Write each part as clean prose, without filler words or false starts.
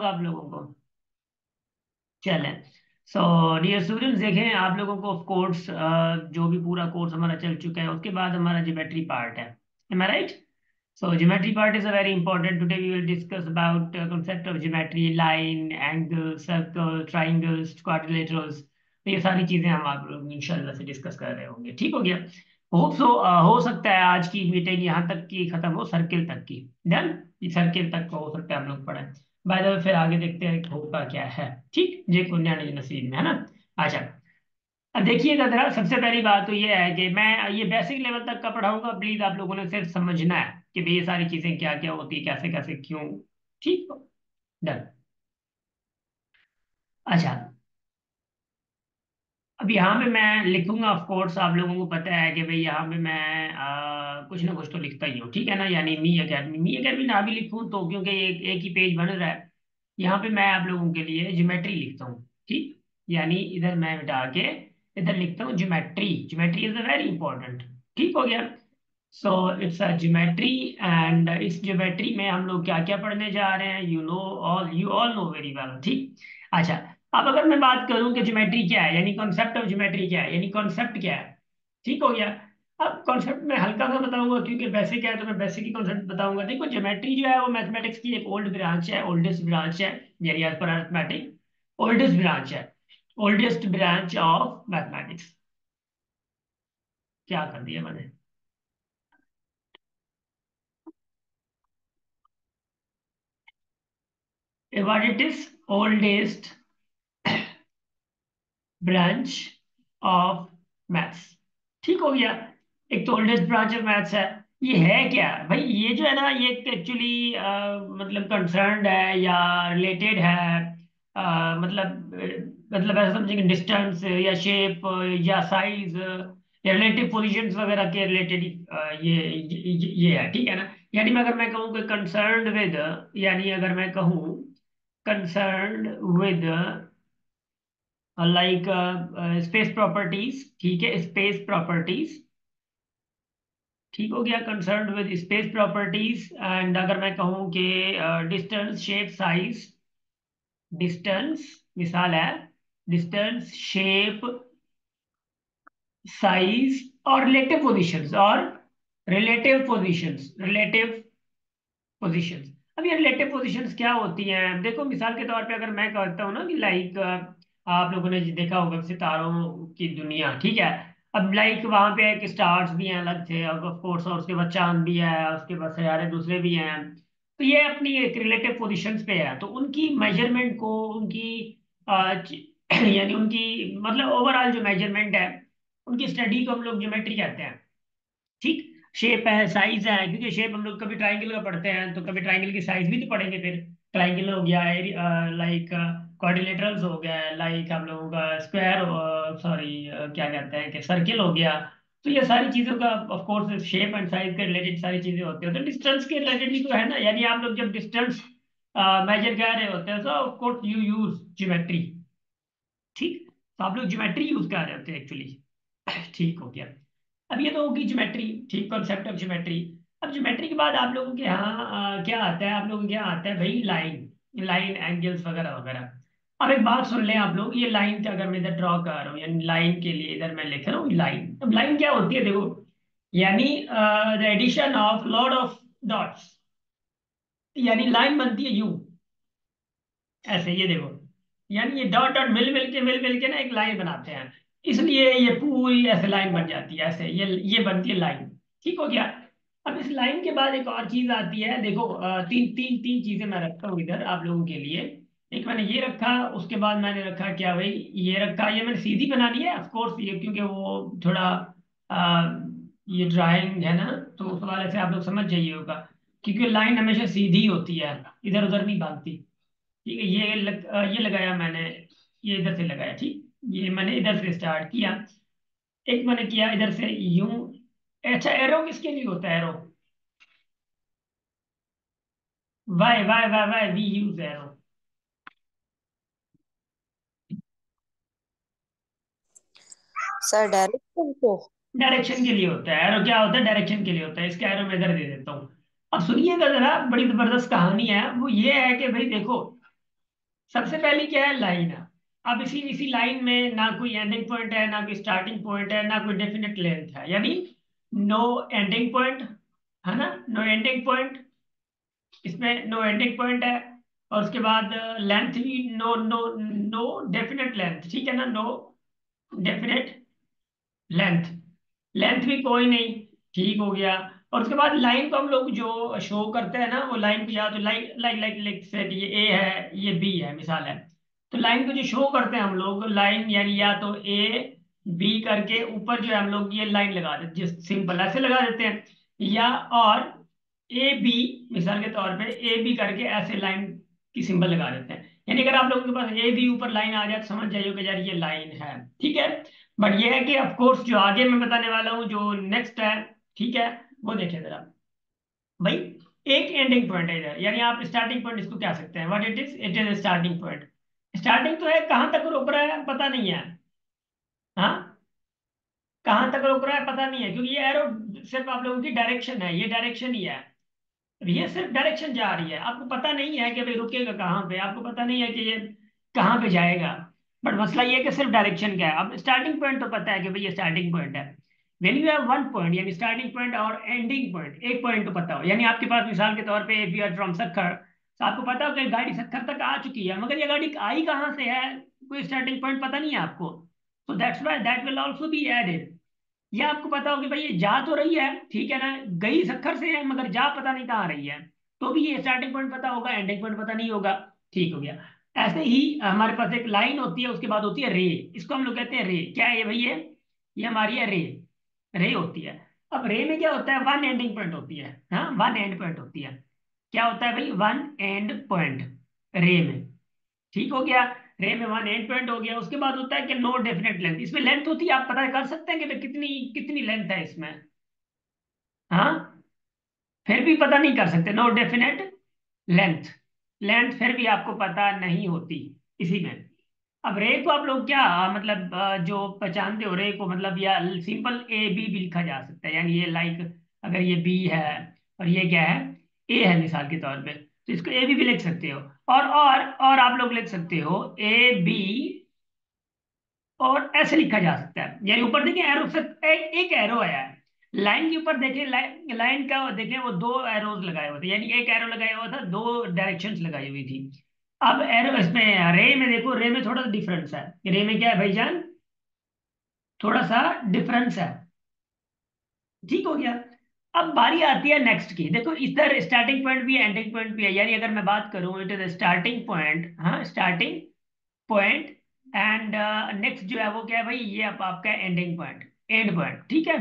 आप लोगों को चलें। सो डियर स्टूडेंट्स, देखें आप लोगों को ऑफ कोर्स जो भी पूरा कोर्स हमारा चल चुका है उसके बाद हमारा ज्योमेट्री पार्ट है। M I right? So geometry part is a very important. Today we will discuss about concept of geometry, line, angles, circle, triangles, quadrilaterals. तो ये सारी चीजें हम आप लोग इंशाल्लाह से डिस्कस कर रहे होंगे। ठीक हो गया? होप सो हो सकता है आज की मीटिंग यहाँ तक की खत्म हो, सर्किल तक की। डन? सर्किल तक का हो सकता है हम लोग पढ़ें। बाय द वे फिर आगे देखते हैं कि होगा क्या है। ठीक, जे कुन्या निज नसीब में, है ना? अच्छा, अब देखिएगा जरा, सबसे पहली बात तो ये है कि मैं ये बेसिक लेवल तक का पढ़ाऊंगा। प्लीज आप लोगों ने सिर्फ समझना है कि भाई ये सारी चीजें क्या क्या होती है, कैसे कैसे, क्यों। ठीक हो? डन। अच्छा, अब यहाँ पे मैं लिखूंगा। ऑफ कोर्स आप लोगों को पता है कि भाई यहाँ पे मैं कुछ ना कुछ तो लिखता ही हूँ। ठीक है ना? यानी मी अकेडमी ना भी लिखूँ तो, क्योंकि एक ही पेज बन रहा है, यहाँ पे मैं आप लोगों के लिए ज्योमेट्री लिखता हूँ। ठीक, यानी इधर मैं मिटा के इधर लिखता हूँ geometry. Geometry is a very important. ठीक हो गया? So it's a geometry, and इस ज्योमेट्री में हम लोग क्या क्या पढ़ने जा रहे हैं, you all know very well. ठीक। अच्छा, अब अगर मैं बात करूं कि ज्योमेट्री क्या है, यानी कॉन्सेप्ट ऑफ ज्योमेट्री क्या है, यानी कॉन्सेप्ट क्या है। ठीक हो गया? अब कॉन्सेप्ट में हल्का सा बताऊंगा क्योंकि बेसिक है, तो मैं बेसिक ही कॉन्सेप्ट बताऊंगा। देखो, ज्योमेट्री जो है वो मैथमेटिक्स की एक ओल्ड ब्रांच है, ओल्डेस्ट ब्रांच है। यानी एज पर अर्थमेटिक ओल्डेस्ट ब्रांच है, ओल्डेस्ट ब्रांच ऑफ मैथमेटिक्स। क्या कर दिया मैंने? What it is? Oldest branch of maths. ठीक हो गया? एक तो ओल्डेस्ट ब्रांच ऑफ मैथ्स है। ये है क्या भाई? ये जो है ना, ये एक्चुअली मतलब कंसर्न्ड है या रिलेटेड है, मतलब ऐसा समझेंगे डिस्टेंस या शेप या साइज या रिलेटिव पोजीशंस वगैरह के रिलेटेड ये है। ठीक है ना? यानी मैं अगर मैं कहूँ कि कंसर्न्ड विद, यानी अगर मैं कहूँ concerned with like space properties. ठीक है, स्पेस प्रॉपर्टीज। ठीक हो गया? Concerned with space properties. And अगर मैं कहूँ कि डिस्टेंस शेप साइज, डिस्टेंस मिसाल है, डिस्टेंस शेप साइज और रिलेटिव पोजीशंस, और रिलेटिव पोजीशंस, रिलेटिव पोजीशंस। अब ये रिलेटिव पोजीशंस क्या होती हैं? देखो, मिसाल के तौर पे अगर मैं कहता हूँ ना कि लाइक आप लोगों ने देखा होगा सितारों की दुनिया। ठीक है? अब लाइक वहां पे एक स्टार्स भी हैं अलग से, ऑफ कोर्स, और उसके बाद चांद भी है, उसके बाद सितारे दूसरे भी हैं। तो ये अपनी एक रिलेटिव पोजीशंस पे है, तो उनकी मेजरमेंट को, उनकी यानी उनकी मतलब ओवरऑल जो मेजरमेंट है, उनकी स्टडी को हम लोग ज्योमेट्री कहते हैं। ठीक। शेप है, साइज है, क्योंकि शेप हम लोग कभी ट्राइंगल का पढ़ते हैं तो कभी ट्राइंगल की साइज भी तो पढ़ेंगे। फिर ट्राइंगल हो गया, लाइक क्वाड्रिलेटरल्स हो गया, लाइक हम लोगों का स्क्वायर, सॉरी क्या कहते हैं कि सर्किल हो गया। तो ये सारी चीजों का of course shape and size के रिलेटेड सारी चीजें होती हैं। तो डिस्टेंस के रिलेटेड भी तो है ना, यानी आप लोग जब डिस्टेंस मेजर कर रहे होते हैं तो of course you use geometry. ठीक, तो आप लोग ज्योमेट्री यूज कर रहे होते हैं एक्चुअली। ठीक हो गया? अब ये तो होगी ज्योमेट्री। ठीक, कॉन्सेप्ट ऑफ ज्योमेट्री। अब ज्योमेट्री के बाद आप लोगों के यहाँ क्या आता है? आप लोगों के यहाँ आता है भाई लाइन, लाइन एंगल्स वगैरह वगैरह। अब एक बात सुन लें आप लोग, ये लाइन का अगर मैं इधर ड्रॉ कर रहा हूँ, यानी लाइन के लिए इधर मैं लिख रहा हूँ लाइन। अब लाइन क्या होती है देखो, यानी the addition of lot of dots. यानी लाइन बनती है यू, ऐसे ये देखो, यानी ये डॉट डॉट मिल मिल के ना एक लाइन बनाते हैं, इसलिए ये पूरी ऐसे लाइन बन जाती है, ऐसे ये बनती है लाइन। ठीक हो गया? अब इस लाइन के बाद एक और चीज आती है, देखो तीन तीन तीन चीजें मैं रखता हूँ इधर आप लोगों के लिए। एक मैंने ये रखा, उसके बाद मैंने रखा क्या भाई, ये रखा। ये मैंने सीधी बनानी है ऑफ कोर्स, ये क्योंकि वो थोड़ा आ, ये ड्राइंग है ना, तो उस वाले से आप लोग समझ जाइए होगा, क्योंकि लाइन हमेशा सीधी होती है, इधर उधर नहीं भागती। ठीक है? ये लगाया मैंने, ये इधर से लगाया। ठीक, ये मैंने इधर से स्टार्ट किया, एक मैंने किया इधर से यूं। अच्छा, एरो किसके लिए होता है? Arrow why why why why we use arrow. Sir direction को। डायरेक्शन के लिए होता है एरो। क्या होता है? डायरेक्शन के लिए होता है। इसका एरो मैं इधर दे देता हूँ। अब सुनिएगा जरा, बड़ी जबरदस्त कहानी है। वो ये है कि भाई देखो, सबसे पहली क्या है, लाइन है। अब इसी इसी लाइन में ना कोई एंडिंग पॉइंट है, ना कोई स्टार्टिंग पॉइंट है, ना कोई डेफिनेट लेंथ है, यानी नो एंडिंग पॉइंट, है ना, नो एंडिंग पॉइंट, इसमें नो एंडिंग पॉइंट है। और उसके बाद लेंथ भी no no no definite length, ठीक है ना, नो डेफिनेट लेंथ, लेंथ भी कोई नहीं, ठीक हो गया। और उसके बाद लाइन को हम लोग जो शो करते हैं ना, वो लाइन को या तो like like like like set, ये ए है ये बी है मिसाल है, तो लाइन को जो शो करते हैं हम लोग लाइन, यानी या तो ए बी करके ऊपर जो है हम लोग ये लाइन लगा देते, जिस सिंपल ऐसे लगा देते हैं, या और ए बी, मिसाल के तौर पे ए बी करके ऐसे लाइन की सिंबल लगा देते हैं। यानी अगर आप लोगों के पास ए बी ऊपर लाइन आ जाए तो समझ जाइए कि यार ये लाइन है, ठीक है। बट ये है कि ऑफ कोर्स जो आगे मैं बताने वाला हूँ जो नेक्स्ट है, ठीक है, वो देखिए जरा भाई। एक एंडिंग पॉइंट है इधर, यानी आप स्टार्टिंग पॉइंट इसको क्या सकते हैं, what it is starting point. Starting तो है, कहाँ तक रोक रहा है पता नहीं है, हाँ, कहाँ तक रोक रहा है पता नहीं है, क्योंकि ये एरो सिर्फ आप लोगों की डायरेक्शन है, ये डायरेक्शन ही है, ये सिर्फ डायरेक्शन जा रही है, आपको पता नहीं है कि भाई रुकेगा कहाँ पे, आपको पता नहीं है कि ये कहाँ पे जाएगा। बट मसला ये है कि सिर्फ डायरेक्शन क्या है। अब स्टार्टिंग पॉइंट तो पता है कि भाई ये स्टार्टिंग पॉइंट है, when you have one point, यानी स्टार्टिंग पॉइंट और एंडिंग पॉइंट, एक पॉइंट तो पता हो, यानी आपके पास मिसाल के तौर पे if you are from Sukkur, तो आपको पता हो कि गाड़ी सक्खर तक आ चुकी है, मगर ये गाड़ी आई कहाँ से है, कोई स्टार्टिंग पॉइंट पता नहीं है आपको, तो that's why that will also be added. ये आपको पता हो कि भाई ये जा तो रही है, ठीक है ना, गई सक्खर से है, मगर जा पता नहीं कहाँ रही है, तो भी ये स्टार्टिंग पॉइंट पता होगा, एंडिंग पॉइंट पता नहीं होगा, ठीक हो गया। ऐसे ही हमारे पास एक लाइन होती है, उसके बाद होती है रे, इसको हम लोग कहते हैं रे, क्या है ये भाई, ये हमारी है रे, रे होती है। अब रे में क्या होता है, वन एंडिंग पॉइंट होती है, हाँ वन एंड पॉइंट होती है, क्या होता है भाई, वन एंड पॉइंट रे में, ठीक हो गया। रे में वन एंड पॉइंट हो गया। उसके बाद होता है कि नो डेफिनेट लेंथ, इसमें लेंथ होती है, आप पता कर सकते हैं कि भाई कितनी कितनी लेंथ है इसमें, हाँ, फिर भी पता नहीं कर सकते, नो डेफिनेट लेंथ, लेंथ फिर भी आपको पता नहीं होती इसी में। अब रे को आप लोग क्या मतलब जो पहचानते हो रे को, मतलब या सिंपल ए बी भी लिखा जा सकता है, यानी ये लाइक अगर ये बी है और ये क्या है, ए है मिसाल के तौर पे, तो इसको ए बी भी लिख सकते हो। और आप लोग लिख सकते हो ए बी, और ऐसे लिखा जा सकता है, यानी ऊपर देखिए एरो से एक एरो आया है, लाइन के ऊपर देखिए, लाइन का देखिए वो दो एरोज लगाए हुए थे, यानी एक एरो लगाया हुआ था, दो डायरेक्शंस लगाई हुई थी। अब एरो इसमें रे में देखो, रे में थोड़ा सा डिफरेंस है, रे में क्या है भाईजान, थोड़ा सा डिफरेंस है, ठीक हो गया। अब बारी आती है नेक्स्ट की, देखो इधर स्टार्टिंग पॉइंट भी है एंडिंग पॉइंट भी है, यानी अगर मैं बात करूं इट इज स्टार्टिंग पॉइंट, हाँ स्टार्टिंग पॉइंट, एंड नेक्स्ट जो है वो क्या है भाई, ये आपका एंडिंग पॉइंट, एंड पॉइंट, ठीक है।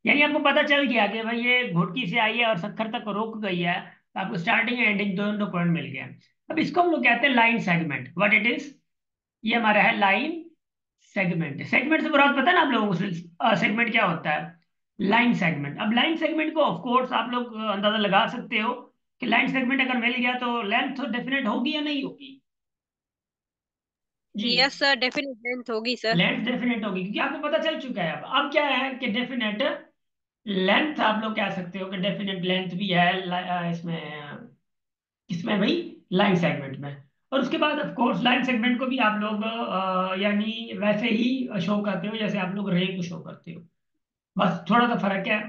यानी आपको पता चल गया कि भाई ये घुटकी से आई है और सक्कर तक रुक गई है, तो आपको स्टार्टिंग एंडिंग दोनों पॉइंट मिल गया। अब इसको हम लोग कहते हैं line segment, what it is, ये हमारा है लाइन सेगमेंट। सेगमेंट से मुराद पता है ना आप लोगों को, सेगमेंट क्या होता है, लाइन सेगमेंट। अब लाइन सेगमेंट को ऑफ कोर्स आप लोग अंदाजा लगा सकते हो कि लाइन सेगमेंट अगर मिल गया तो लेंथ तो डेफिनेट होगी या नहीं होगी जी, यस सर, डेफिनेट लेंथ होगी सर। लेंथ डेफिनेट होगी, क्योंकि आपको पता चल चुका है। अब क्या है कि डेफिनेट लेंथ आप लोग कह सकते हो कि डेफिनेट लेंथ भी है इसमें, इसमें भाई लाइन सेगमेंट में। और उसके बाद ऑफ कोर्स लाइन सेगमेंट को भी आप लोग यानी वैसे ही शो करते हो जैसे आप लोग रे को शो करते हो, बस थोड़ा सा फर्क है।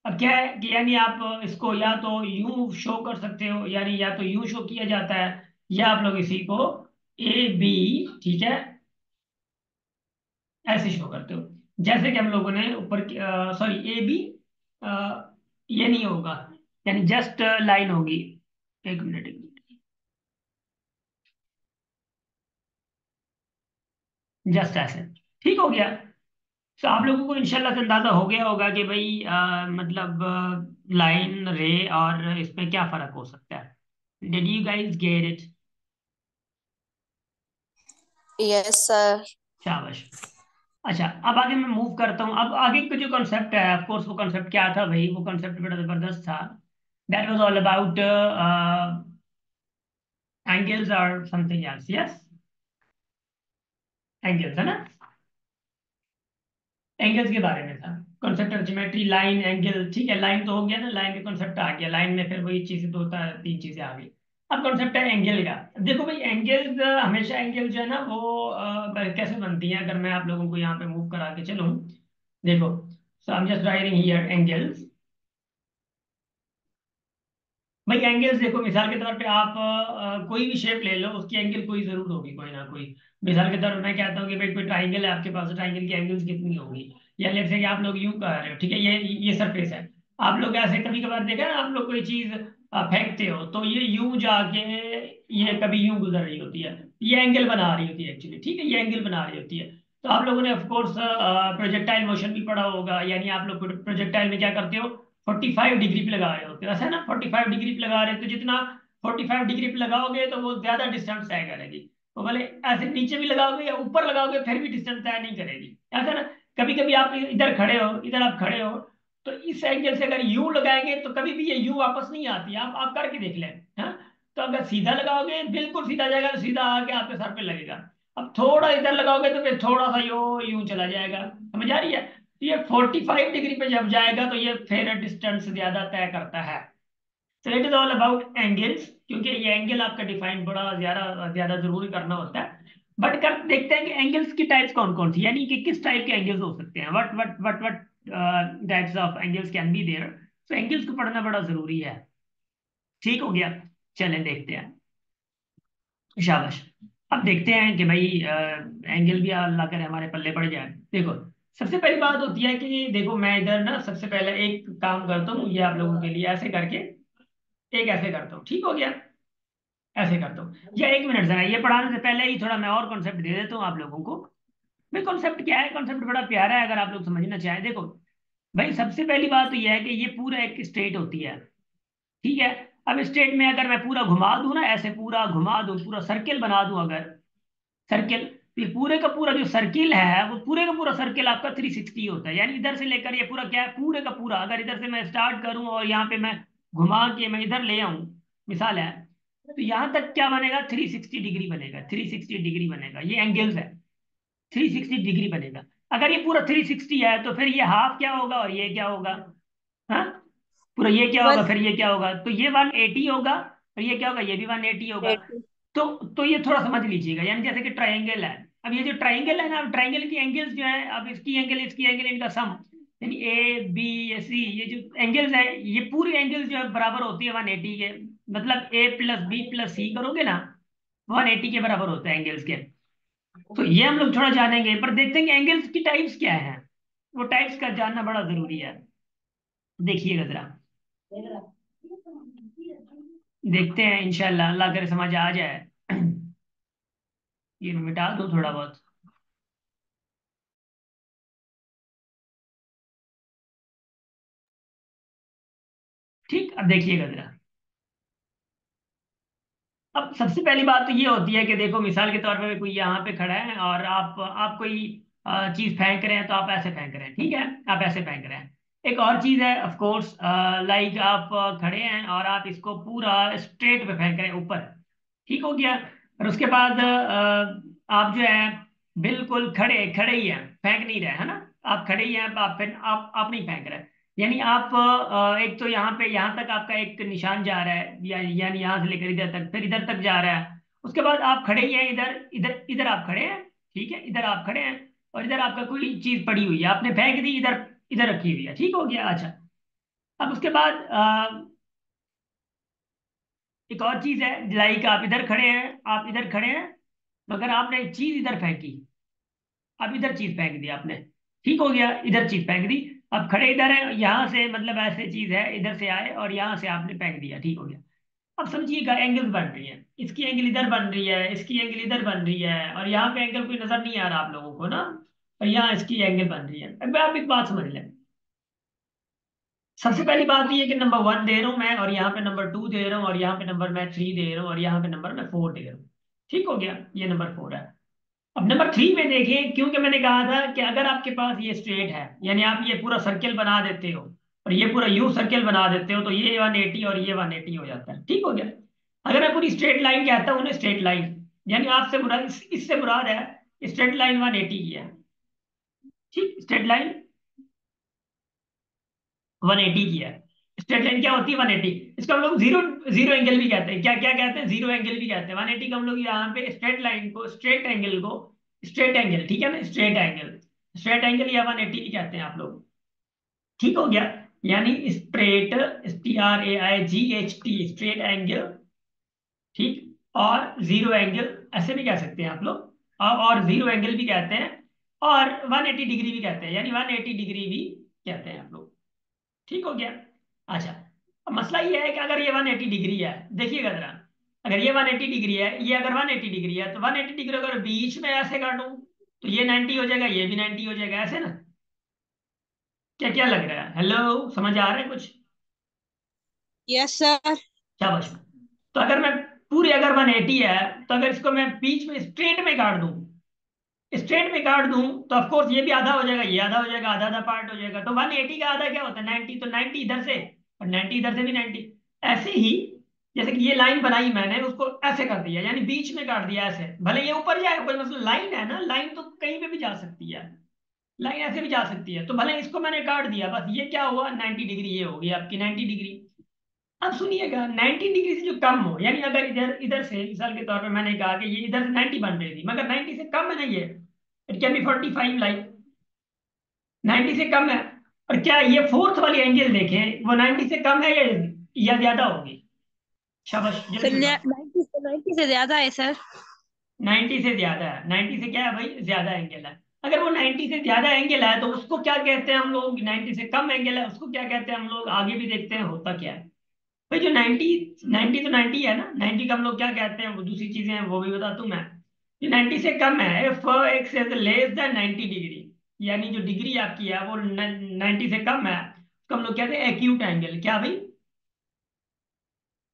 अब क्या है कि यानी आप इसको या तो यूं शो कर सकते हो, यानी या तो यूं शो किया जाता है, या आप लोग इसी को ए बी, ठीक है, ऐसे शो करते हो, जैसे कि हम लोगों ने ऊपर, सॉरी ए बी, ये नहीं होगा, यानी जस्ट लाइन होगी, एक मिनट एक मिनट, जस्ट ऐसे, ठीक हो गया। तो आप लोगों को इंशाल्लाह से अंदाजा हो गया होगा कि भाई मतलब लाइन रे और इसमें क्या फर्क हो सकता है, did you guys get it. Yes sir. शाबाश। अच्छा, अब आगे मैं मूव करता हूँ। अब आगे का जो कॉन्सेप्ट है, ऑफ कोर्स वो कॉन्सेप्ट क्या था भाई, वो कॉन्सेप्ट बड़ा जबरदस्त था, that was all about angles और समथिंग एल्स, यस, एंगल्स है ना, एंगल्स के बारे में था concept of geometry, line angle, ठीक है, लाइन तो हो गया ना, लाइन का कॉन्सेप्ट आ गया, लाइन में फिर वही चीजें दो तीन चीजें आ गई। अब कॉन्सेप्ट है एंगल का। देखो भाई, एंगल्स हमेशा एंगल जो है ना वो कैसे बनती है, अगर मैं आप लोगों को यहाँ पे मूव करा के चलूं। देखो, so I am just writing here angles. भाई एंगल्स देखो, मिसाल के तौर पे आप कोई भी शेप ले लो, उसकी एंगल कोई जरूर होगी, कोई ना कोई। मिसाल के तौर पे मैं कहता हूँ कि भाई कोई ट्राइंगल है आपके पास, ट्राइंगल की एंगल्स कितनी होगी। या लेट्स से कि आप लोग यूं कह रहे हो, ठीक है, ये सरफेस है। आप लोग ऐसे कभी कभार देखा ना, आप लोग कोई चीज फेंकते हो तो ये यूं जाके ये कभी यूं गुजर रही होती है, ये एंगल बना रही होती है एक्चुअली, ठीक है, ये एंगल बना रही होती है। तो आप लोगों ने ऑफ कोर्स प्रोजेक्टाइल मोशन भी पढ़ा होगा, यानी आप लोग प्रोजेक्टाइल में क्या करते हो, 45 डिग्री पे लगा रहे होते हो, ऐसा है ना, 45 डिग्री पे लगा रहे हो, तो जितना 45 डिग्री पे लगाओगे तो वो ज्यादा डिस्टेंस तय करेगी। तो भले ऐसे नीचे भी लगाओगे या ऊपर लगाओगे फिर भी डिस्टेंस तय नहीं करेगी, ऐसा ना। कभी कभी आप इधर खड़े हो, इधर आप खड़े हो, तो इस एंगल से अगर यू लगाएंगे तो कभी भी ये यू वापस नहीं आती, आप करके देख लें। हाँ, तो अगर सीधा लगाओगे बिल्कुल सीधा जाएगा, तो सीधा आके आपके सर पे लगेगा। अब थोड़ा इधर लगाओगे तो फिर थोड़ा सा यो यूं चला जाएगा, समझ आ रही है। ये 45 डिग्री पे जब जाएगा तो ये फिर डिस्टेंस ज्यादा तय करता है। So it is all about angles, क्योंकि ये एंगल आपका डिफाइन बड़ा ज्यादा ज्यादा जरूरी करना होता है। बट कर देखते हैं कि एंगल्स की टाइप्स कौन कौन सी, यानी कि किस टाइप के एंगल्स हो सकते हैं, what types of angles can be there. So angles को पढ़ना बड़ा जरूरी है। ठीक हो गया, चलें देखते हैं। शाबाश। अब देखते हैं कि भाई एंगल भी अल्लाह करे हमारे पल्ले पड़ जाए। देखो, सबसे पहली बात होती है कि देखो, मैं इधर ना सबसे पहले एक काम करता हूँ, ये आप लोगों के लिए ऐसे करके एक ऐसे करता हूँ, ठीक हो गया, ऐसे करता हूँ। या एक मिनट जरा, ये पढ़ाने से पहले ही थोड़ा मैं और कॉन्सेप्ट दे देता हूँ आप लोगों को। भाई कॉन्सेप्ट क्या है, कॉन्सेप्ट बड़ा प्यारा है अगर आप लोग समझना चाहें। देखो भाई, सबसे पहली बात तो यह है कि ये पूरा एक स्टेट होती है, ठीक है। अब स्टेट में अगर मैं पूरा घुमा दूं ना, ऐसे पूरा घुमा दूं, पूरा सर्किल बना दूं अगर, सर्किल, तो ये पूरे का पूरा जो सर्किल है वो पूरे का पूरा सर्किल आपका 360 होता है। यानी इधर से लेकर ये पूरा क्या है, पूरे का पूरा, अगर इधर से मैं स्टार्ट करूं और यहाँ पे मैं घुमा के मैं इधर ले आऊं, मिसाल है, तो यहाँ तक क्या बनेगा, 360 डिग्री बनेगा, 360 डिग्री बनेगा, ये एंगल्स है, 360 डिग्री बनेगा। अगर ये पूरा 360 है तो फिर ये हाफ क्या होगा और ये क्या होगा, हाँ, पूरा ये क्या होगा, वन फिर ये क्या होगा, तो ये 180 होगा, और ये क्या होगा, ये भी 180 होगा। एटी। तो ये थोड़ा समझ लीजिएगा, यानी जैसे कि ट्राइंगल है। अब ये जो ट्राइंगल है ना, अब ट्राइंगल की एंगल्स जो है, अब इसकी एंगल इनका सम, यानी ए बी सी, ये जो एंगल्स है, ये पूरी एंगल्स जो है बराबर होती है 180 के। मतलब ए प्लस बी प्लस सी करोगे ना, 180 के बराबर होता है एंगल्स के। तो ये हम लोग थोड़ा जानेंगे, पर देखते हैं कि एंगल्स की टाइप्स क्या है, वो टाइप्स का जानना बड़ा जरूरी है। देखिएगा जरा, देखते हैं इंशाल्लाह, अल्लाह करे समझ आ जाए। ये मैं मिटा दूं थोड़ा बहुत। ठीक, अब देखिएगा जरा। अब सबसे पहली बात तो ये होती है कि देखो, मिसाल के तौर पे कोई यहाँ पे खड़ा है और आप कोई चीज फेंक रहे हैं, तो आप ऐसे फेंक रहे हैं, ठीक है, आप ऐसे फेंक रहे हैं। एक और चीज है ऑफ कोर्स, लाइक आप खड़े हैं और आप इसको पूरा स्ट्रेट पे फेंक रहे हैं ऊपर, ठीक हो गया। और उसके बाद आप जो है बिल्कुल खड़े खड़े ही हैं, फेंक नहीं रहे, है ना। आप खड़े ही हैं, आप नहीं फेंक रहे। यानी आप एक तो यहाँ पे, यहाँ तक आपका एक निशान जा रहा है, या यानी यहाँ से लेकर इधर तक, फिर इधर तक जा रहा है। उसके बाद आप खड़े ही हैं, इधर इधर इधर आप खड़े हैं, ठीक है, इधर आप खड़े हैं, और इधर आपका कोई चीज पड़ी हुई है, आपने फेंक दी, इधर इधर रखी हुई है, ठीक हो गया। अच्छा, अब उसके बाद एक और चीज है, लाइक आप इधर खड़े हैं, आप इधर खड़े हैं, मगर आपने एक चीज इधर फेंकी, अब इधर चीज फेंक दी आपने, ठीक हो गया, इधर चीज फेंक दी। अब खड़े इधर है, यहाँ से मतलब ऐसे चीज है, इधर से आए और यहाँ से आपने फेंक दिया, ठीक हो गया। अब समझिएगा, एंगल्स बन रही है, इसकी एंगल इधर बन रही है, इसकी एंगल इधर बन रही है, और यहाँ पे एंगल कोई नजर नहीं आ रहा आप लोगों को ना, और यहाँ इसकी एंगल बन रही है। अब आप एक बात समझ लें, सबसे पहली बात ये है कि नंबर 1 दे रहा हूं मैं, और यहाँ पे नंबर 2 दे रहा हूँ, और यहाँ पे नंबर मैं 3 दे रहा हूँ, और यहाँ पे नंबर मैं 4 दे रहा हूँ, ठीक हो गया, ये नंबर 4 है। अब नंबर 3 में देखिए, क्योंकि मैंने कहा था कि अगर आपके पास ये स्ट्रेट है, यानी आप ये पूरा सर्किल बना देते हो और ये पूरा यू सर्किल बना देते हो, तो ये 180 और ये 180 हो जाता है, ठीक हो गया। अगर मैं पूरी स्ट्रेट लाइन कहता हूँ ना, स्ट्रेट लाइन, यानी आपसे मुराद इससे मुराद है स्ट्रेट लाइन 180 की है, ठीक, स्ट्रेट लाइन 180 की है। स्ट्रेट लाइन क्या होती है? 180। इसको हम लोग जीरो जीरो एंगल भी कहते हैं। क्या क्या कहते हैं? जीरो एंगल भी कहते हैं। 180 का हम लोग यहाँ पे स्ट्रेट लाइन को, स्ट्रेट एंगल को, स्ट्रेट एंगल, ठीक है ना, स्ट्रेट एंगल, स्ट्रेट एंगल या 180 भी कहते हैं आप लोग। ठीक हो गया? यानी स्ट्रेट, STRAIGHT, स्ट्रेट एंगल, ठीक। और जीरो एंगल ऐसे भी कह सकते हैं आप लोग, और जीरो एंगल भी कहते हैं, और 180 डिग्री भी कहते हैं, यानी 180 डिग्री भी कहते हैं आप लोग। ठीक हो गया? अच्छा, अब मसला ये है कि अगर ये 180 डिग्री है, देखिएगा जरा, अगर ये 180 डिग्री है, ये अगर 180 डिग्री है, तो 180 डिग्री अगर बीच में ऐसे काटूं तो ये 90 हो जाएगा, ये भी 90 हो जाएगा, ऐसे ना? क्या क्या लग रहा है? हेलो, समझ आ रहा है कुछ? Yes sir. शाबाश। तो अगर मैं पूरी, अगर 180 है, तो अगर इसको मैं बीच में स्ट्रेट में काट दूं, स्ट्रेट में काट दूं, तो ऑफ कोर्स ये भी आधा हो जाएगा, ये आधा हो जाएगा, आधा आधा पार्ट हो जाएगा। तो 180 का आधा क्या होता है? 90। तो 90 इधर से और 90 इधर से भी 90। ऐसे ही जैसे कि ये लाइन बनाई मैंने, उसको ऐसे कर दिया, यानी बीच में काट दिया ऐसे, भले ये ऊपर जाए कोई मतलब, लाइन है ना, लाइन तो कहीं पे भी जा सकती है, लाइन ऐसे भी जा सकती है। तो भले इसको मैंने काट दिया, बस ये क्या हुआ, 90 डिग्री ये होगी आपकी 90 डिग्री। अब सुनिएगा, 90 डिग्री से जो कम हो, यानी अगर इधर इधर से मिसाल के तौर पे मैंने कहा कि ये इधर से 90 बन रही थी, मगर 90 से कम है ना ये, इट कैन बी 45 लाइक, 90 से कम है। और क्या ये फोर्थ वाली एंगल देखें, वो 90 से कम है या ज्यादा होगी? शाबाश, सर जल्दी बताओ। 90 से ज्यादा है सर। 90 से ज्यादा है? 90 से क्या है भाई? ज्यादा एंगल है। अगर वो 90 से ज्यादा एंगल है तो उसको क्या कहते हैं हम लोग? 90 से कम एंगल है उसको क्या कहते हैं हम लोग? आगे भी देखते हैं होता क्या है। भाई जो 90, 90 तो 90 है ना, 90 का हम लोग क्या कहते हैं, वो दूसरी चीजें हैं वो भी बता दूं मैं। जो 90 से कम है, if x is less than 90 degree, यानी जो डिग्री आपकी है वो 90 से कम है, उसको हम लोग कहते हैं एक्यूट एंगल। क्या भाई?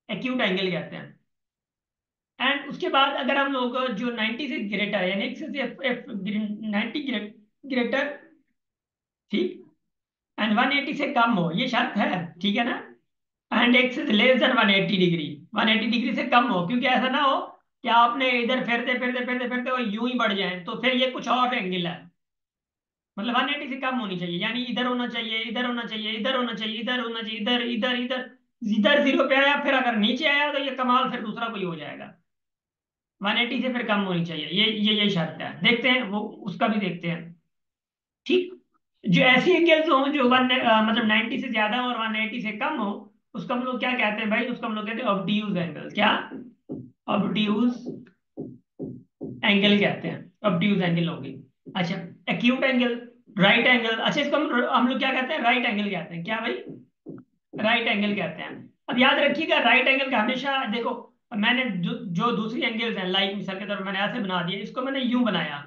एक्यूट एंगल कहते हैं। एंड उसके बाद अगर हम लोग जो 90 से ग्रेटर है, यानी एक्स से 90 ग्रेटर, ठीक, एंड 180 से कम हो, ये शर्त है, ठीक है ना? And x is less than 180 degree, 180 degree से कम हो, क्योंकि ऐसा ना हो कि आपने इधर फेरते फेरते फेरते फेरते वो यूं ही बढ़ जाए, तो फिर ये कुछ और एंगल है। मतलब 180 से कम होनी चाहिए, यानी इधर होना चाहिए, इधर होना चाहिए, इधर होना चाहिए, इधर होना चाहिए, इधर इधर इधर, इधर जीरो पे आया, फिर अगर नीचे आया तो ये कमाल, फिर दूसरा कोई हो जाएगा। 180 से फिर कम होनी चाहिए, ये शर्त है। देखते हैं वो, उसका भी देखते हैं। ठीक। जो ऐसी एंगल्स हो जो मतलब 90 से ज्यादा और 180 से कम हो, उसको हम लोग क्या कहते हैं भाई? उसको हम लोग कहते हैं ऑब्ट्यूज एंगल। क्या? ऑब्ट्यूज एंगल कहते हैं, ऑब्ट्यूज एंगल होगी। अच्छा, एक्यूट एंगल, राइट एंगल, अच्छा इसको हम लोग क्या कहते हैं? राइट एंगल कहते हैं। क्या भाई? राइट एंगल कहते हैं। अब याद रखिएगा, राइट एंगल का हमेशा देखो, मैंने जो दूसरी एंगल्स हैं, लाइक मिसाल के तौर पर मैंने ऐसे बना दिया, इसको मैंने यूं बनाया।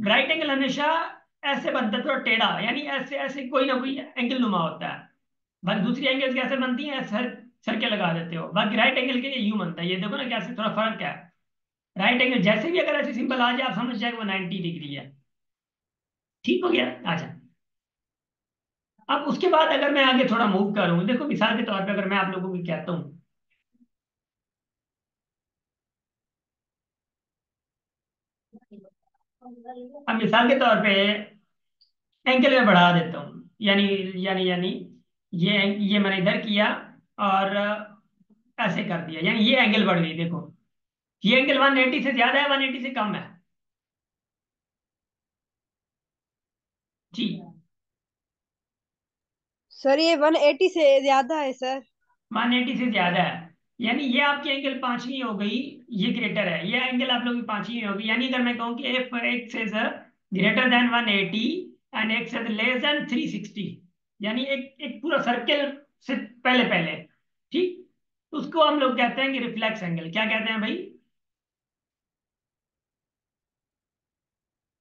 राइट एंगल हमेशा ऐसे बनता है, थोड़ा टेढ़ा, यानी ऐसे ऐसे कोई ना कोई एंगल नुमा होता है। बाकी दूसरी एंगल्स कैसे बनती हैं? सर सर के लगा देते हो। बाकी राइट एंगल के लिए यूं बनता है, ये देखो ना कैसे, थोड़ा फर्क क्या है। राइट एंगल जैसे भी अगर ऐसे सिंपल आ जाए, आप समझ जाए वो 90 डिग्री है। ठीक हो गया? अच्छा, अब उसके बाद अगर मैं आगे थोड़ा मूव करूं, देखो मिसाल के तौर पे अगर मैं आप लोगों को कहता हूं, अब मिसाल के तौर पे एंगल में बढ़ा देता हूँ, यानी यानी ये मैंने इधर किया, और ऐसे कर दिया, यानी ये एंगल बढ़ गई, देखो ये एंगल 180 से ज्यादा है, 180 से कम है? जी, सर ये 180 से ज्यादा है सर। 180 से ज्यादा है, यानी ये आपकी एंगल पांचवी हो गई, ये ग्रेटर है, ये एंगल आप लोगों की पांचवी होगी। यानी अगर मैं कहूँ कि F x is greater than 180 and x is less than 360, यानी एक एक पूरा सर्कल से पहले पहले, ठीक, उसको हम लोग कहते हैं कि रिफ्लेक्स एंगल। क्या कहते हैं भाई?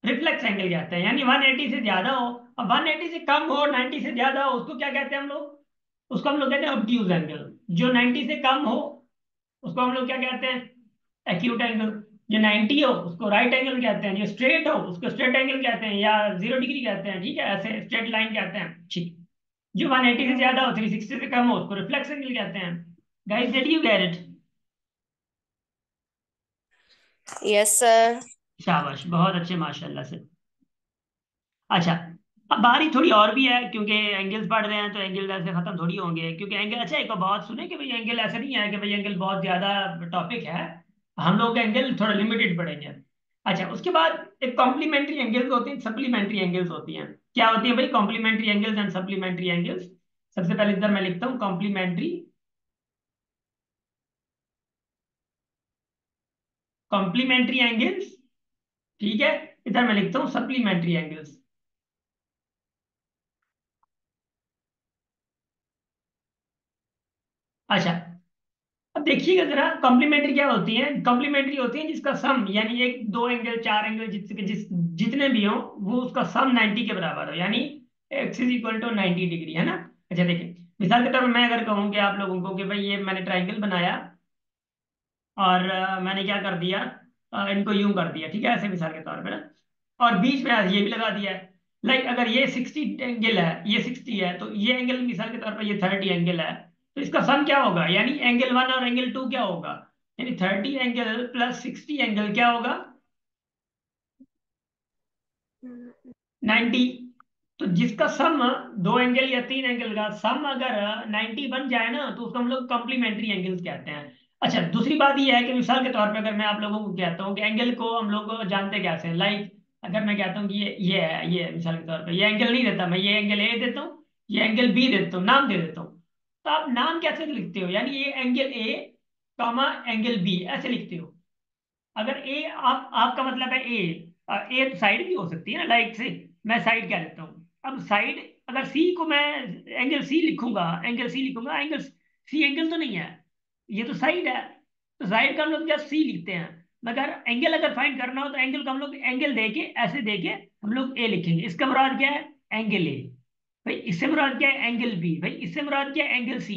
रिफ्लेक्स एंगल कहते हैं। यानी 180 से ज्यादा हो, अब 180 से कम हो, 90 से ज्यादा हो, उसको क्या कहते हैं हम लोग? उसको हम लोग कहते हैं ऑब्ट्यूज एंगल। जो 90 से कम हो उसको हम लोग क्या कहते हैं? Acute angle. जो 90 हो उसको राइट एंगल कहते हैं, जो स्ट्रेट हो उसको स्ट्रेट एंगल कहते हैं, या जीरो डिग्री कहते हैं, ठीक है, ऐसे स्ट्रेट लाइन कहते हैं, ठीक। जो 180 से ज्यादा हो, 360 से कम हो, उसको रिफ्लेक्स एंगल कहते हैं। Guys, did you get it? Yes sir. शाबाश, बहुत अच्छे, माशाल्लाह से। अच्छा, अब बाहरी थोड़ी और भी है, क्योंकि एंगल्स पढ़ रहे हैं तो एंगल ऐसे खत्म थोड़ी होंगे, क्योंकि एंगल, अच्छा एक बात सुने कि भाई एंगल ऐसा नहीं है कि भाई एंगल बहुत ज्यादा टॉपिक है, हम लोग एंगल थोड़ा लिमिटेड पढ़ेंगे। अच्छा, उसके बाद एक कॉम्प्लीमेंट्री एंगल्स होती हैं, सप्लीमेंट्री एंगल्स होती हैं। क्या होती है भाई complementary angles and supplementary angles? सबसे पहले इधर मैं लिखता हूँ कॉम्प्लीमेंट्री, कॉम्प्लीमेंट्री एंगल्स, ठीक है। इधर मैं लिखता हूँ सप्लीमेंट्री एंगल्स। अच्छा, अब देखिएगा जरा, कॉम्प्लीमेंट्री क्या होती है? कॉम्प्लीमेंट्री होती है जिसका सम, यानी एक दो एंगल चार एंगल जितने भी हो, वो उसका सम 90 के बराबर हो, यानी x is equal to 90 degree, है ना। अच्छा देखिए, मिसाल के तौर पर मैं अगर कहूँ कि आप लोगों को कि भाई ये मैंने ट्राइंगल बनाया, और मैंने क्या कर दिया, इनको यूं कर दिया, ठीक है, ऐसे मिसाल के तौर पे ना, और बीच में ये भी लगा दिया है। लाइक अगर ये 60 एंगल है, ये 60 है, तो ये एंगल मिसाल के तौर पर ये 30 एंगल है, तो इसका सम क्या होगा, यानी एंगल वन और एंगल टू क्या होगा, यानी 30 एंगल प्लस 60 एंगल क्या होगा, 90। तो जिसका सम, दो एंगल या तीन एंगल का सम अगर 90 बन जाए ना, तो उसको हम लोग कॉम्प्लीमेंट्री एंगल्स कहते हैं। अच्छा, दूसरी बात यह है कि मिसाल के तौर पे अगर मैं आप लोगों को कहता हूँ कि एंगल को हम लोग जानते कैसे हैं, लाइक अगर मैं कहता हूँ कि ये है, ये मिसाल के तौर पे ये एंगल नहीं देता, मैं ये एंगल ए देता हूँ, ये एंगल बी देता हूँ, नाम दे देता हूँ। तो आप नाम कैसे लिखते हो, यानी ये angle A comma angle B ऐसे लिखते हो। अगर ए, आप आपका मतलब है ए, ए तो साइड भी हो सकती है ना, लाइक से मैं साइड क्या लेता हूँ, अब साइड, अगर सी को मैं एंगल सी लिखूंगा, एंगल सी लिखूंगा, एंगल सी एंगल तो नहीं है, ये तो साइड है, तो साइड का हम लोग जस्ट सी लिखते हैं। मगर एंगल अगर फाइंड करना हो तो एंगल को हम लोग एंगल देके ऐसे देके हम लोग ए लिखेंगे, इसका मुराद क्या है, एंगल ए। भाई इससे मुराद क्या है, एंगल बी। भाई इससे मुराद क्या है, एंगल सी।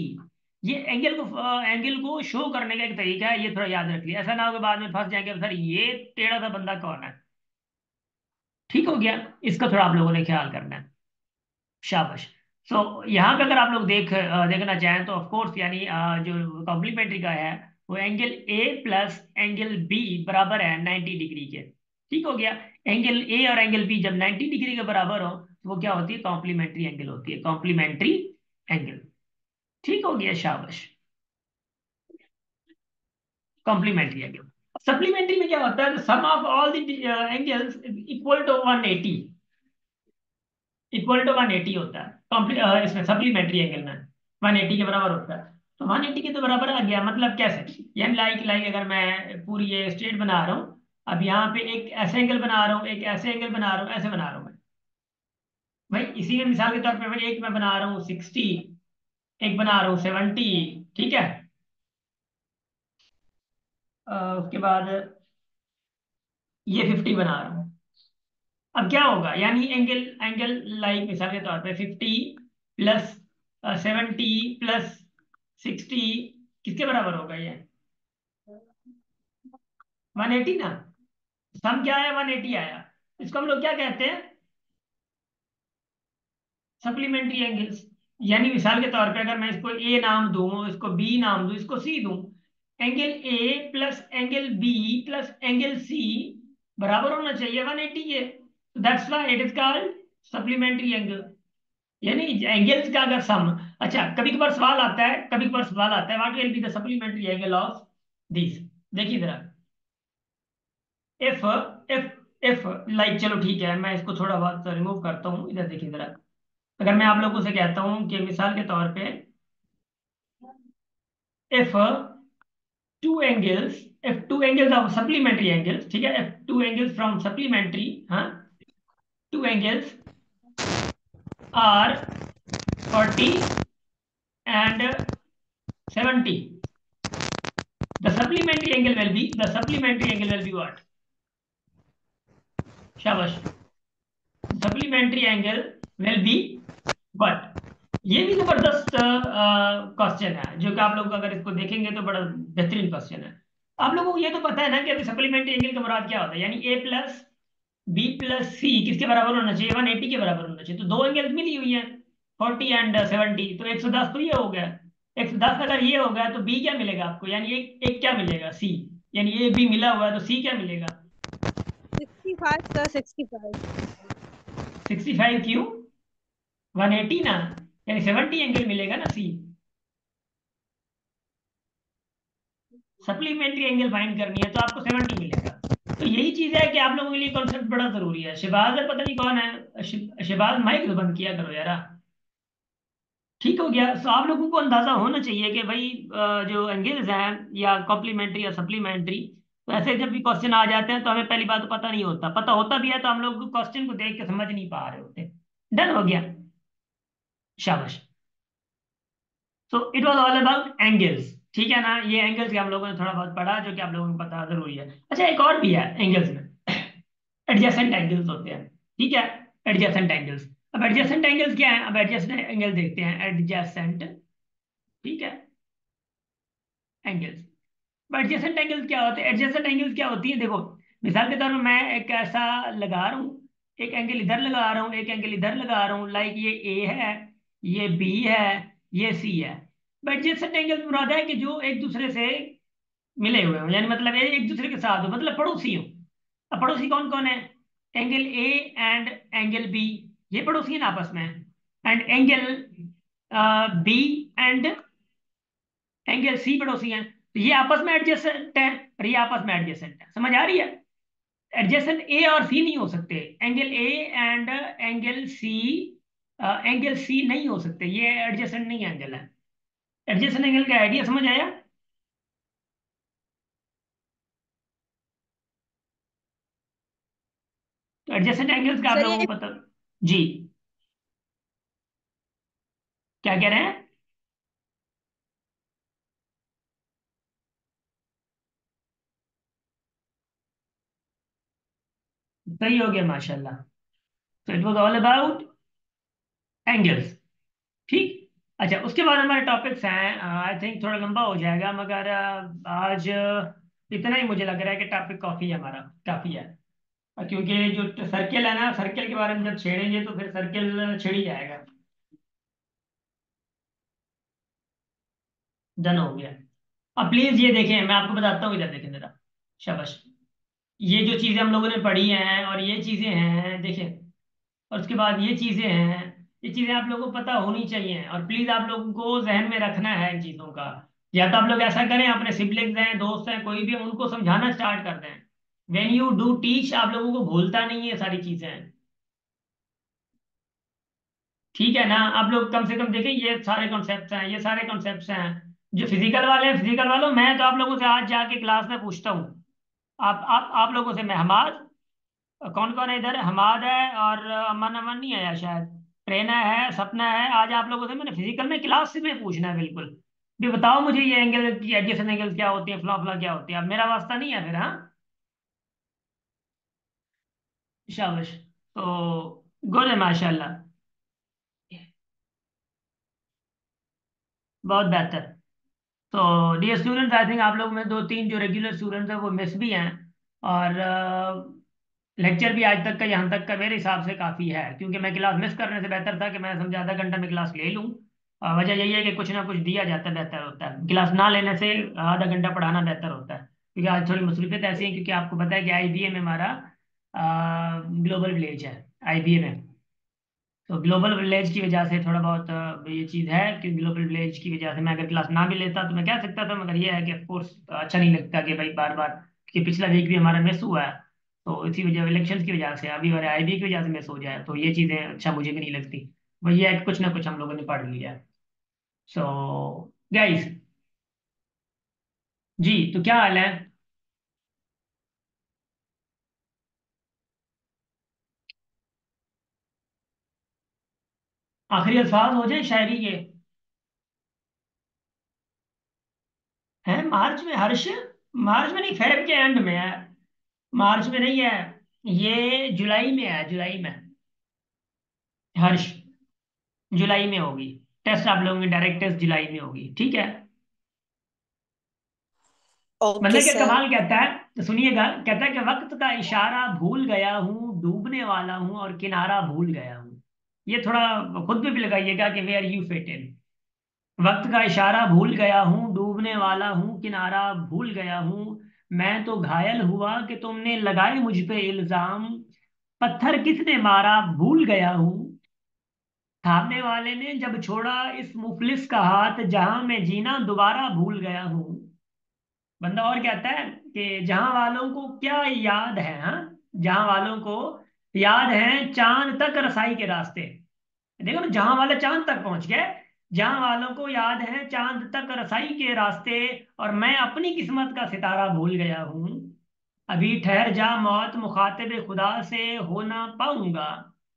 ये एंगल को शो करने का एक तरीका है, ये थोड़ा याद रख लिया, ऐसा ना हो कि बाद में फंस जाएंगे सर ये टेढ़ा सा बंदा कौन है। ठीक हो गया, इसका थोड़ा आप लोगों ने ख्याल करना है। शाबाश। सो यहाँ पे अगर आप लोग देखना चाहें तो ऑफ कोर्स, यानी जो कॉम्प्लीमेंट्री का है, वो angle A plus angle B बराबर है 90 डिग्री के। ठीक हो गया। एंगल ए और एंगल बी जब 90 डिग्री के बराबर हो तो वो क्या होती है, कॉम्प्लीमेंट्री एंगल होती है, कॉम्प्लीमेंट्री एंगल। ठीक हो गया, शाबाश। Complementary angle. सप्लीमेंट्री में क्या होता है, sum of all the angles equal to 180, equal to 180 होता है इसमें सप्लीमेंट्री एंगल में 180 के बराबर होता है। तो 180 के तो बराबर आ गया, मतलब कैसे, यानी लाइक लाइक अगर मैं पूरी ये स्ट्रेट बना रहा हूँ, अब यहाँ पे एक ऐसे एंगल बना रहा हूँ, एक ऐसे एंगल बना रहा हूँ, ऐसे बना रहा हूँ मैं। भाई इसी में मिसाल के तौर पे भाई एक मैं बना रहा हूँ 60, एक बना रहा हूँ 70, ठीक है। उसके बाद ये 50 बना रहा हूँ। अब क्या होगा, यानी एंगल एंगल लाइक मिसाल के तौर पे 50 प्लस 70 प्लस 60 किसके बराबर होगा ये, 180 ना। सम क्या आया, 180 आया। इसको हम लोग क्या कहते हैं, सप्लीमेंट्री एंगल्स। यानी मिसाल के तौर पे अगर मैं इसको ए नाम दूं, इसको बी नाम दूं, इसको सी दूं, angle A plus angle B plus angle C बराबर होना चाहिए 180 के। That's why it is called supplementary angle, यानी एंगल्स का अगर सम। अच्छा, कभी कभार सवाल आता है, कभी कभार सवाल आता है, what will be the supplementary angle of this. देखिए जरा, इफ इफ इफ लाइक, चलो ठीक है, मैं इसको थोड़ा बहुत रिमूव करता हूँ, इधर देखिए जरा। अगर मैं आप लोगों से कहता हूँ कि मिसाल के तौर पे, if two angles of supplementary angles, ठीक है, if two angles from supplementary, हाँ, two angles are 40 and 70, the supplementary angle will be what? शाबाश, supplementary angle will be what? ये भी जबरदस्त क्वेश्चन है, जो कि आप लोग अगर इसको देखेंगे तो बड़ा बेहतरीन क्वेश्चन है। आप लोगों को ये तो पता है ना कि अभी सप्लीमेंट्री एंगल का मुराद क्या होता है, यानी ए प्लस बी प्लस सी किसके बराबर होना चाहिए, 180 के बराबर होना चाहिए। तो दो एंगल मिली हुई है, 40 एंड 70, तो 110 तो ये हो गया। 110 अगर ये हो गया तो बी क्या मिलेगा आपको, यानी एक एक क्या मिलेगा, सी। यानी ए बी मिला हुआ है तो सी क्या मिलेगा, 65 सर, 65। 65 क्यों? 180 ना, यानी 70 एंगल मिलेगा ना सी। सप्लीमेंट्री एंगल फाइंड करनी है तो आपको 70 मिलेगा। तो यही चीज है कि आप लोगों के लिए कॉन्सेप्ट बड़ा जरूरी है। शिबाज है, पता नहीं कौन है, शिबाज, माइक तो बंद किया करो यार। ठीक हो गया। तो आप लोगों को अंदाजा होना चाहिए कि भाई जो एंगल्स हैं या कॉम्प्लीमेंट्री या सप्लीमेंट्री, तो ऐसे जब भी क्वेश्चन आ जाते हैं तो हमें पहली बात तो पता नहीं होता, पता होता भी है तो हम लोग क्वेश्चन को देख के समझ नहीं पा रहे होते। डन हो गया। शाबाश। So it was all about angles. ठीक है ना, ये एंगल्स के हम लोगों ने थोड़ा बहुत पढ़ा, जो कि आप लोगों को पता जरूरी है। अच्छा, एक और भी है एंगल्स में, एडजेसेंट एंगल्स होते हैं। ठीक है, एडजेसेंट एंगल्स। अब एडजेसेंट एंगल्स क्या है, अब एडजेसेंट एंगल देखते हैं, एडजेसेंट। ठीक है, एंगल्स। एडजेसेंट एंगल्स क्या होते हैं, एडजेसेंट एंगल्स क्या होती है, देखो। मिसाल के तौर पर मैं एक ऐसा लगा रहा हूँ, एक एंगल इधर लगा रहा हूँ, एक एंगल इधर लगा रहा हूँ, लाइक ये ए है, ये बी है, ये सी है। एडजेसेंट एंगल मुराद है कि जो एक दूसरे से मिले हुए हो, यानी मतलब ये एक दूसरे के साथ हो, मतलब पड़ोसी हो। अब पड़ोसी कौन कौन है, angle A and angle B, ये पड़ोसी हैं आपस में। And angle B and angle C पड़ोसी हैं, तो ये आपस में एडजेसेंट है और ये आपस में एडजेसेंट है। समझ आ रही है। एडजेसेंट ए और सी नहीं हो सकते, angle A and angle C, angle C नहीं हो सकते, ये एडजेसेंट नहीं एंगल है। एडजेसेंट एंगल का आइडिया समझ आया। तो एडजेसेंट एंगल्स का आप सर लोगों ये को पता। जी, क्या कह रहे हैं। सही हो गया माशाल्लाह। तो it was all about angles. ठीक। अच्छा, उसके बाद हमारे टॉपिक्स हैं, आई थिंक थोड़ा लंबा हो जाएगा, मगर आज इतना ही मुझे लग रहा है कि टॉपिक काफी है हमारा, काफी है। क्योंकि जो सर्किल है ना, सर्किल के बारे में जब छेड़ेंगे तो फिर सर्किल छिड़ ही जाएगा। डन हो गया। अब प्लीज ये देखें, मैं आपको बताता हूँ, इधर देखें जरा। शाबाश। ये जो चीजें हम लोगों ने पढ़ी हैं और ये चीजें हैं, देखें। और उसके बाद ये चीजें हैं, ये चीजें आप लोगों को पता होनी चाहिए, और प्लीज आप लोगों को जहन में रखना है इन चीजों का। या तो आप लोग ऐसा करें, अपने सिबलिंग्स हैं, दोस्त हैं, कोई भी हैं, उनको समझाना स्टार्ट कर दें। वेन यू डू टीच, आप लोगों को भूलता नहीं है सारी चीजें। ठीक है ना, आप लोग कम से कम देखें, ये सारे कॉन्सेप्ट्स हैं, ये सारे कॉन्सेप्ट्स हैं। जो फिजिकल वाले हैं, फिजिकल वालों, मैं तो आप लोगों से आज जाके क्लास में पूछता हूँ। आप लोगों से मैं, हमाद, कौन कौन है इधर, हमाद है और अमन, अमन नहीं आया शायद, प्रेरणा है, सपना है, आज आप लोगों से मैंने फिजिकल में क्लास में पूछना है बिल्कुल। भी बताओ मुझे ये एंगल की एडजेसेंट एंगल क्या होती है, फ्ला फ्ला क्या होती है। अब मेरा वास्ता नहीं है फिर, हाँ। शाबाश। तो गुड है माशाल्लाह। बहुत बेहतर। तो डियर स्टूडेंट्स, आई थिंक आप लोग में दो तीन जो रेगुलर स्टूडेंट्स हैं वो मिस भी हैं। और लेक्चर भी आज तक का, यहाँ तक का मेरे हिसाब से काफ़ी है, क्योंकि मैं क्लास मिस करने से बेहतर था कि मैं समझा आधा घंटा में क्लास ले लूँ। वजह यही है कि कुछ ना कुछ दिया जाता है, बेहतर होता है क्लास ना लेने से। आधा घंटा पढ़ाना बेहतर होता है, क्योंकि आज थोड़ी मसरूफियत ऐसी है, क्योंकि आपको पता है कि आईबीए में हमारा ग्लोबल विलेज है, आईबीए में। तो ग्लोबल विलेज की वजह से थोड़ा बहुत ये चीज़ है कि ग्लोबल विलेज की वजह से मैं अगर क्लास ना भी लेता तो मैं कह सकता था, मगर ये है कि ऑफकोर्स अच्छा नहीं लगता कि भाई बार बार, कि पिछला वीक भी हमारा मिस हुआ है। तो इसी वजह, इलेक्शन की वजह से अभी, और आईबी की वजह से मिस हो जाए, तो ये चीज़ें अच्छा मुझे भी नहीं लगती। वही है कि कुछ ना कुछ हम लोगों ने पढ़ लिया है। सो गाइस, जी, तो क्या हाल है। आखिरी अल्फाज हो जाए शायरी के। हैं मार्च में हर्ष, मार्च में नहीं, फेब के एंड में है। मार्च में नहीं है, ये जुलाई में है, जुलाई में। हर्ष, जुलाई में होगी। टेस्ट आप लोगों की डायरेक्ट टेस्ट जुलाई में होगी, ठीक है। ओके मतलब क्या सर। कमाल कहता है, तो सुनिएगा, कहता है कि वक्त का इशारा भूल गया हूँ, डूबने वाला हूँ और किनारा भूल गया हूँ। ये थोड़ा खुद पे भी लगाइएगा कि वेयर यू फिट इन। वक्त का इशारा भूल गया हूँ, डूबने वाला हूँ, किनारा भूल गया हूँ। मैं तो घायल हुआ कि तुमने लगाए मुझ पे इल्जाम, पत्थर किसने मारा भूल गया हूँ। थामने वाले ने जब छोड़ा इस मुफलिस का हाथ, जहां मैं जीना दोबारा भूल गया हूँ। बंदा और कहता है कि जहां वालों को क्या याद है, हाँ, जहां वालों को याद है चांद तक रसाई के रास्ते। देखो ना, जहां वाले चांद तक पहुंच गए, जहां वालों को याद है चांद तक रसाई के रास्ते, और मैं अपनी किस्मत का सितारा भूल गया हूँ। अभी ठहर जा मौत, मुखातिब खुदा से हो ना पाऊंगा।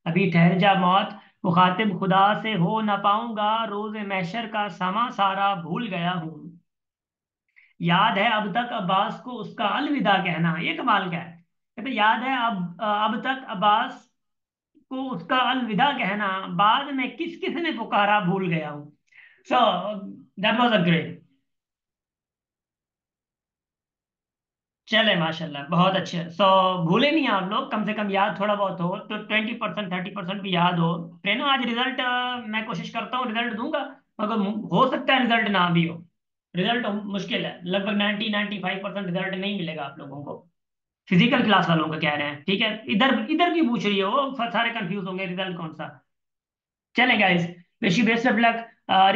अभी ठहर जा मौत, मुखातिब खुदा से हो ना पाऊंगा, रोज महशर का समा सारा भूल गया हूँ। याद है अब तक अब्बास को उसका अलविदा कहना। ये कमाल का है। कहते याद है अब तक अब्बास को उसका अलविदा कहना, बाद में किस किस ने पुकारा भूल गया हूँ। So that was a great. चले माशाल्लाह, बहुत अच्छे। भूले नहीं आप लोग, कम से कम याद थोड़ा बहुत हो तो 20% 30% भी याद हो। फिर ना आज रिजल्ट, मैं कोशिश करता हूँ रिजल्ट दूंगा, मगर हो सकता है रिजल्ट ना भी हो। रिजल्ट मुश्किल है, लगभग 90-95% रिजल्ट नहीं मिलेगा आप लोगों को। फिजिकल क्लास वालों का कह रहे हैं, ठीक है। इधर इधर की पूछ रही है वो, सारे कंफ्यूज होंगे रिजल्ट कौन सा। चलें guys, wish you best of luck.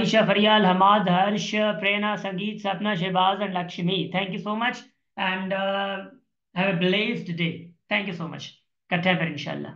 Risha, Faryal, Hamad, Harsh, Prerna, Sangeet, Sapna, Shahbaz and Lakshmi, thank you so much and have a blessed day. Thank you so much. इकट्ठे फिर इंशाल्लाह।